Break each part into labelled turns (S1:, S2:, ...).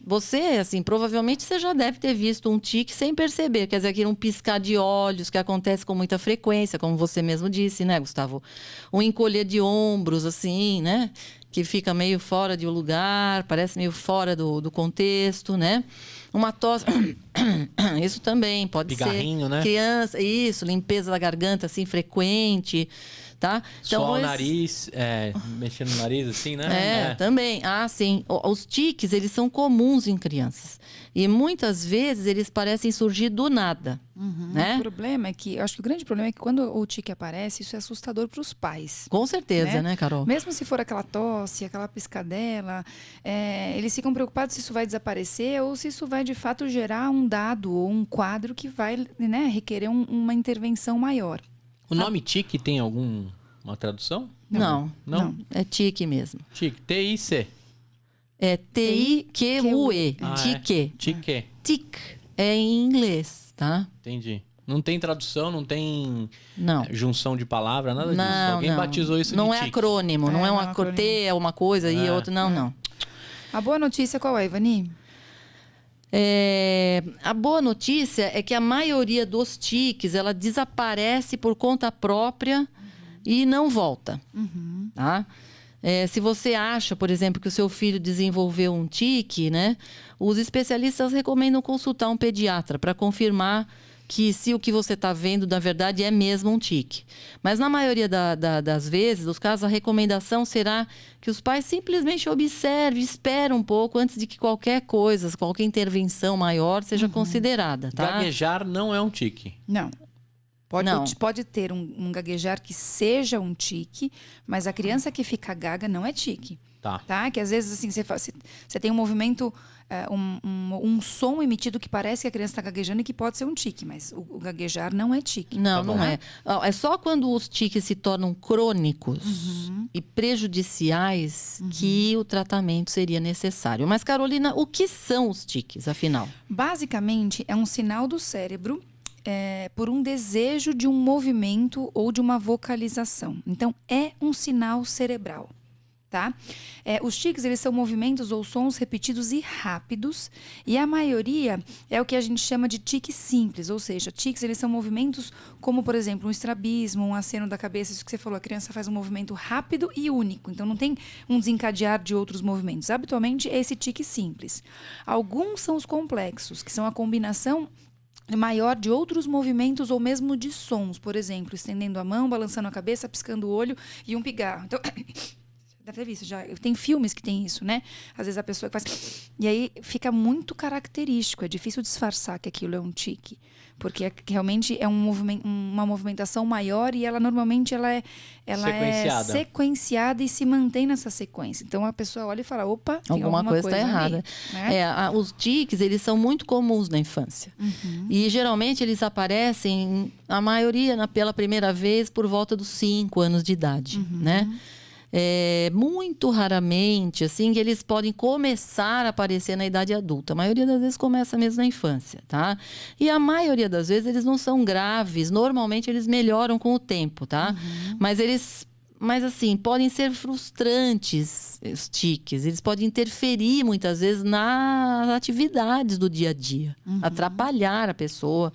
S1: Você, assim, provavelmente você já deve ter visto um tique sem perceber. Quer dizer, aquele um piscar de olhos que acontece com muita frequência, como você mesmo disse, né, Gustavo? Um encolher de ombros, assim, né? Que fica meio fora de um lugar, parece meio fora do contexto, né? Uma tosse... Isso também pode
S2: Pigarrinho,
S1: ser.
S2: né?
S1: Criança, isso, limpeza da garganta, assim, frequente... Tá?
S2: Então, só o nariz, mexendo no nariz assim, né?
S1: Também. Ah, sim. Os tiques, eles são comuns em crianças. E muitas vezes eles parecem surgir do nada. Né?
S3: O problema é que, eu acho que o grande problema é que quando o tique aparece, isso é assustador para os pais.
S1: Com certeza, né, Carol?
S3: Mesmo se for aquela tosse, aquela piscadela, eles ficam preocupados se isso vai desaparecer ou se isso vai de fato gerar um dado ou um quadro que vai, né, requerer uma intervenção maior.
S2: O nome tique tem alguma tradução?
S1: Não. É tique mesmo.
S2: Tique. T-I-C.
S1: É T-I-Q-U-E. Tique.
S2: Tique.
S1: Tic. É em inglês, tá?
S2: Entendi. Não tem tradução, não tem junção de palavra, nada disso.
S1: Não,
S2: Alguém batizou isso de
S1: Não
S2: tique.
S1: é acrônimo, não é um T, é uma coisa e outra. Não.
S3: A boa notícia qual é, Ivani?
S1: A boa notícia é que a maioria dos tiques, ela desaparece por conta própria e não volta. Tá? Se você acha, por exemplo, que o seu filho desenvolveu um tique, né? Os especialistas recomendam consultar um pediatra para confirmar que se o que você está vendo, na verdade, é mesmo um tique. Mas na maioria das vezes, dos casos, a recomendação será que os pais simplesmente observem, esperem um pouco antes de que qualquer coisa, qualquer intervenção maior seja considerada. Tá?
S2: Gaguejar não é um tique.
S3: Não. Pode ter um gaguejar que seja um tique, mas a criança que fica gaga não é tique. Tá? Que às vezes assim, você tem um movimento, um som emitido que parece que a criança está gaguejando e que pode ser um tique, mas o gaguejar não é tique.
S1: Não é. É só quando os tiques se tornam crônicos e prejudiciais que o tratamento seria necessário. Mas, Carolina, o que são os tiques, afinal?
S3: Basicamente, é um sinal do cérebro por um desejo de um movimento ou de uma vocalização. Então, é um sinal cerebral. Tá? Os tiques, eles são movimentos ou sons repetidos e rápidos, e a maioria é o que a gente chama de tique simples, ou seja, tiques, eles são movimentos como, por exemplo, um estrabismo, um aceno da cabeça, isso que você falou, a criança faz um movimento rápido e único, então não tem um desencadear de outros movimentos. Habitualmente é esse tique simples. Alguns são os complexos, que são a combinação maior de outros movimentos ou mesmo de sons, por exemplo, estendendo a mão, balançando a cabeça, piscando o olho e um pigarro. Então... Deve ter visto já. Tem filmes que tem isso, né? Às vezes a pessoa que faz... E aí fica muito característico. É difícil disfarçar que aquilo é um tique. Porque realmente é uma movimentação maior e ela normalmente é sequenciada e se mantém nessa sequência. Então a pessoa olha e fala, opa, tem alguma coisa está errada.
S1: Né? Os tiques, eles são muito comuns na infância. E geralmente eles aparecem, a maioria pela primeira vez, por volta dos 5 anos de idade, né? Muito raramente, assim, que eles podem começar a aparecer na idade adulta. A maioria das vezes começa mesmo na infância, tá? E a maioria das vezes eles não são graves. Normalmente eles melhoram com o tempo, tá? Mas assim, podem ser frustrantes, os tiques. Eles podem interferir muitas vezes nas atividades do dia a dia. Atrapalhar a pessoa,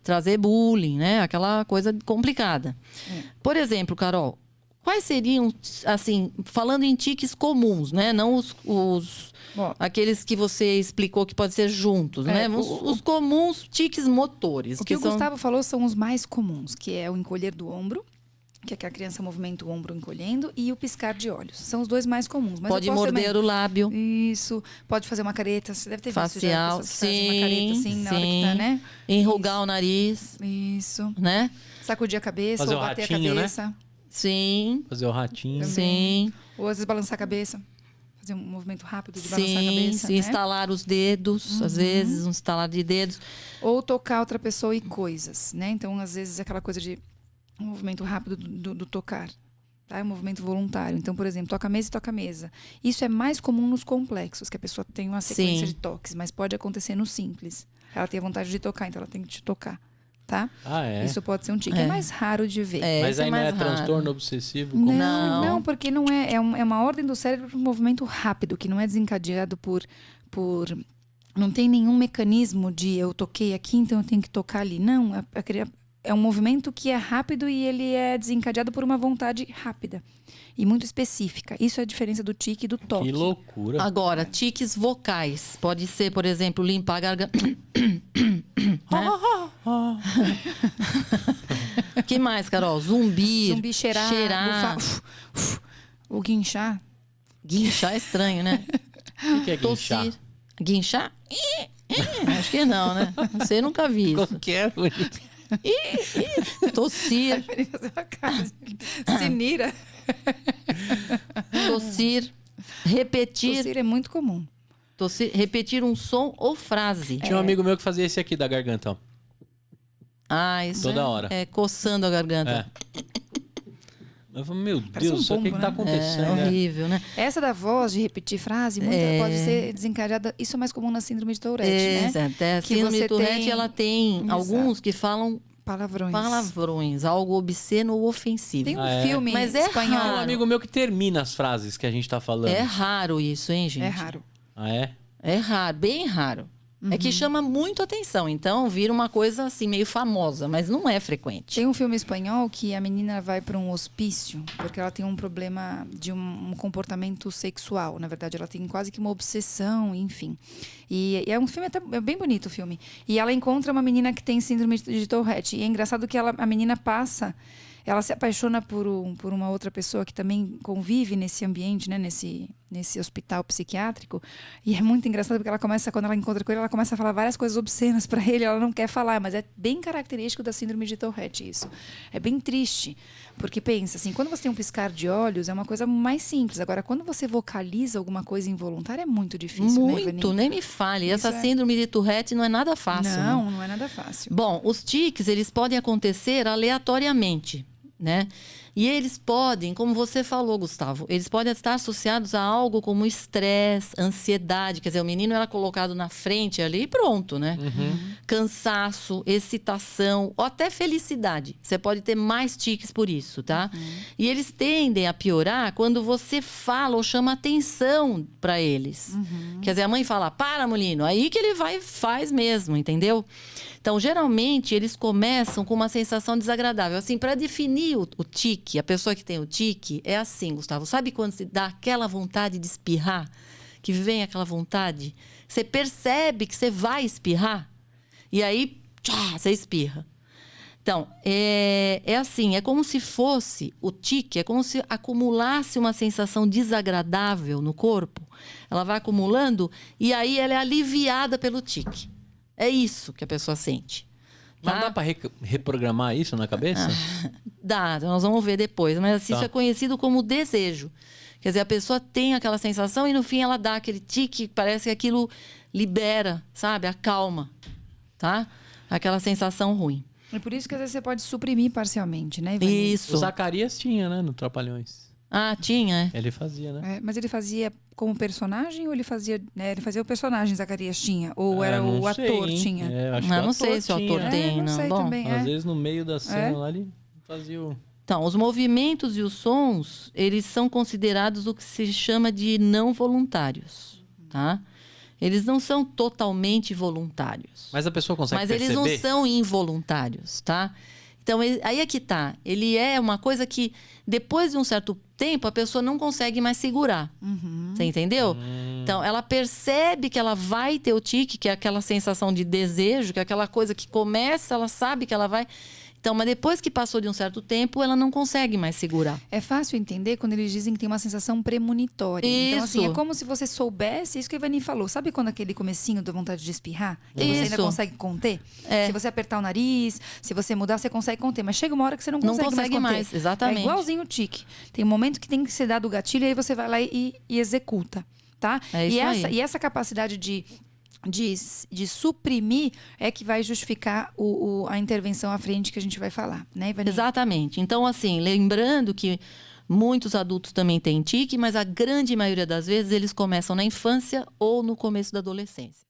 S1: trazer bullying, né? Aquela coisa complicada. Por exemplo, Carol, quais seriam, assim, falando em tiques comuns, né? Não aqueles que você explicou que pode ser juntos, né? Os comuns tiques motores.
S3: O que o Gustavo falou são os mais comuns, que é o encolher do ombro, que é que a criança movimenta o ombro encolhendo, e o piscar de olhos. São os dois mais comuns. Mas
S1: pode morder o lábio.
S3: Isso. Pode fazer uma careta. Você deve ter
S1: facial,
S3: visto já. Sim, uma careta assim, na hora que tá, né?
S1: Enrugar o nariz.
S3: Isso.
S1: Né?
S3: Sacudir a cabeça,
S2: fazer
S3: ou bater
S2: ratinho,
S3: a cabeça.
S1: Né? Sim.
S2: Fazer o ratinho.
S1: Sim.
S3: Ou às vezes balançar a cabeça. Fazer um movimento rápido de balançar a cabeça.
S1: Sim, estalar os dedos, às vezes, um estalar de dedos.
S3: Ou tocar outra pessoa e coisas, né? Então, às vezes, aquela coisa de um movimento rápido do tocar. Tá? É um movimento voluntário. Então, por exemplo, toca a mesa e toca a mesa. Isso é mais comum nos complexos, que a pessoa tem uma sequência de toques, mas pode acontecer no simples. Ela tem a vontade de tocar, então ela tem que te tocar. Tá? Isso pode ser um tique. É mais raro de ver.
S2: Mas aí não é transtorno obsessivo?
S3: Não, porque não é uma ordem do cérebro para um movimento rápido, que não é desencadeado por Não tem nenhum mecanismo de eu toquei aqui, então eu tenho que tocar ali. Não, é um movimento que é rápido e ele é desencadeado por uma vontade rápida e muito específica. Isso é a diferença do tique e do toque.
S2: Que loucura.
S1: Agora, tiques vocais. Pode ser, por exemplo, limpar a garganta. Que mais, Carol? Zumbir.
S3: Zumbir, cheirar. Bufar, o guinchar.
S1: Guinchar é estranho, né?
S2: O que é guinchar?
S1: Tossir. Guinchar? Acho que não, né? Você nunca vi isso.
S2: Qualquer
S1: Tossir.
S3: Sinira.
S1: Tossir. Repetir.
S3: Tossir é muito comum.
S1: Tossir, repetir um som ou frase.
S2: Tinha um amigo meu que fazia esse aqui da garganta, ó.
S1: Ah, isso
S2: Toda hora.
S1: É coçando a garganta.
S2: Eu falei, meu
S3: Parece
S2: Deus,
S3: um
S2: o que
S3: pombo,
S2: tá
S3: né?
S2: acontecendo?
S1: É horrível, né?
S3: Essa da voz, de repetir frase, pode ser desencadeada. Isso é mais comum na síndrome de Tourette, né?
S1: Exato. A
S3: Que
S1: síndrome
S3: você
S1: de Tourette,
S3: tem-
S1: ela tem
S3: Exato.
S1: alguns que falam
S3: Palavrões.
S1: algo obsceno ou ofensivo.
S3: Tem um filme
S1: Mas é
S3: espanhol.
S2: Um
S1: raro.
S2: amigo meu que termina as frases que a gente tá falando.
S1: É raro isso, hein, gente?
S3: É raro.
S2: Ah, é?
S1: É raro, bem raro. É que chama muito atenção. Então, vira uma coisa assim, meio famosa, mas não é frequente.
S3: Tem um filme espanhol que a menina vai para um hospício porque ela tem um problema de um comportamento sexual. Na verdade, ela tem quase que uma obsessão, enfim. E é um filme até é bem bonito o filme. E ela encontra uma menina que tem síndrome de Tourette. E é engraçado que a menina passa... Ela se apaixona por uma outra pessoa que também convive nesse ambiente, né? Nesse hospital psiquiátrico. E é muito engraçado porque quando ela encontra com ele, ela começa a falar várias coisas obscenas para ele. Ela não quer falar, mas é bem característico da síndrome de Tourette isso. É bem triste. Porque pensa assim, quando você tem um piscar de olhos, é uma coisa mais simples. Agora, quando você vocaliza alguma coisa involuntária, é muito difícil, né,
S1: Muito,
S3: Ivani?
S1: nem me fale. Essa
S3: é-
S1: síndrome de Tourette não é nada fácil. né?
S3: Não é nada fácil.
S1: Bom, os tiques, eles podem acontecer aleatoriamente, né? E eles podem, como você falou, Gustavo, eles podem estar associados a algo como estresse, ansiedade. Quer dizer, o menino era colocado na frente ali e pronto, né? Cansaço, excitação ou até felicidade. Você pode ter mais tiques por isso, tá? E eles tendem a piorar quando você fala ou chama atenção para eles. Quer dizer, a mãe fala, para, menino. Aí que ele vai e faz mesmo, entendeu? Então, geralmente, eles começam com uma sensação desagradável. Assim, para definir o tique, a pessoa que tem o tique, é assim, Gustavo. Sabe quando se dá aquela vontade de espirrar? Que vem aquela vontade? Você percebe que você vai espirrar? E aí, você espirra. Então, é assim, é como se fosse o tique, é como se acumulasse uma sensação desagradável no corpo. Ela vai acumulando e aí ela é aliviada pelo tique. É isso que a pessoa sente.
S2: Mas
S1: Tá?
S2: dá pra reprogramar isso na cabeça?
S1: Dá, nós vamos ver depois. Mas assim,
S2: Tá.
S1: isso é conhecido como desejo. Quer dizer, a pessoa tem aquela sensação e no fim ela dá aquele tique, parece que aquilo libera, sabe? Acalma, tá? Aquela sensação ruim.
S3: É por isso que às vezes você pode suprimir parcialmente, né, Ivani?
S1: Isso.
S2: O Zacarias tinha, né? No Trapalhões.
S1: Ah, tinha, é?
S2: Ele fazia, né?
S3: É, mas ele fazia como personagem ou ele fazia o personagem Zacarias tinha? Ou era
S2: não
S3: o
S2: sei,
S3: ator
S2: hein?
S3: tinha?
S2: É, acho
S1: Não,
S2: que
S1: não sei se o ator
S2: tinha.
S1: tem,
S3: não
S1: não.
S3: sei
S1: Bom,
S3: também.
S2: Às vezes no meio da cena
S3: É?
S2: lá ele fazia o...
S1: Então, os movimentos e os sons, eles são considerados o que se chama de não voluntários, tá? Eles não são totalmente voluntários.
S2: Mas a pessoa consegue
S1: Mas
S2: perceber?
S1: eles não são involuntários, tá? Então, aí é que tá. Ele é uma coisa que, depois de um certo tempo, a pessoa não consegue mais segurar. Você entendeu? Então, ela percebe que ela vai ter o tique, que é aquela sensação de desejo, que é aquela coisa que começa, ela sabe que ela vai... Então, mas depois que passou de um certo tempo, ela não consegue mais segurar.
S3: É fácil entender quando eles dizem que tem uma sensação premonitória. Então, assim,
S1: Isso.
S3: é como se você soubesse isso que a Ivani falou. Sabe quando aquele comecinho dá vontade de espirrar? Que você ainda
S1: Isso.
S3: consegue conter?
S1: É.
S3: Se você apertar o nariz, se você mudar, você consegue conter. Mas chega uma hora que você não consegue,
S1: consegue
S3: mais
S1: mais,
S3: conter.
S1: exatamente.
S3: É igualzinho o tique. Tem um momento que tem que ser dado o gatilho e aí você vai lá e executa, tá?
S1: É isso aí.
S3: E essa capacidade de suprimir é que vai justificar a intervenção à frente que a gente vai falar, né, Ivani?
S1: Exatamente. Então, assim, lembrando que muitos adultos também têm tique, mas a grande maioria das vezes eles começam na infância ou no começo da adolescência.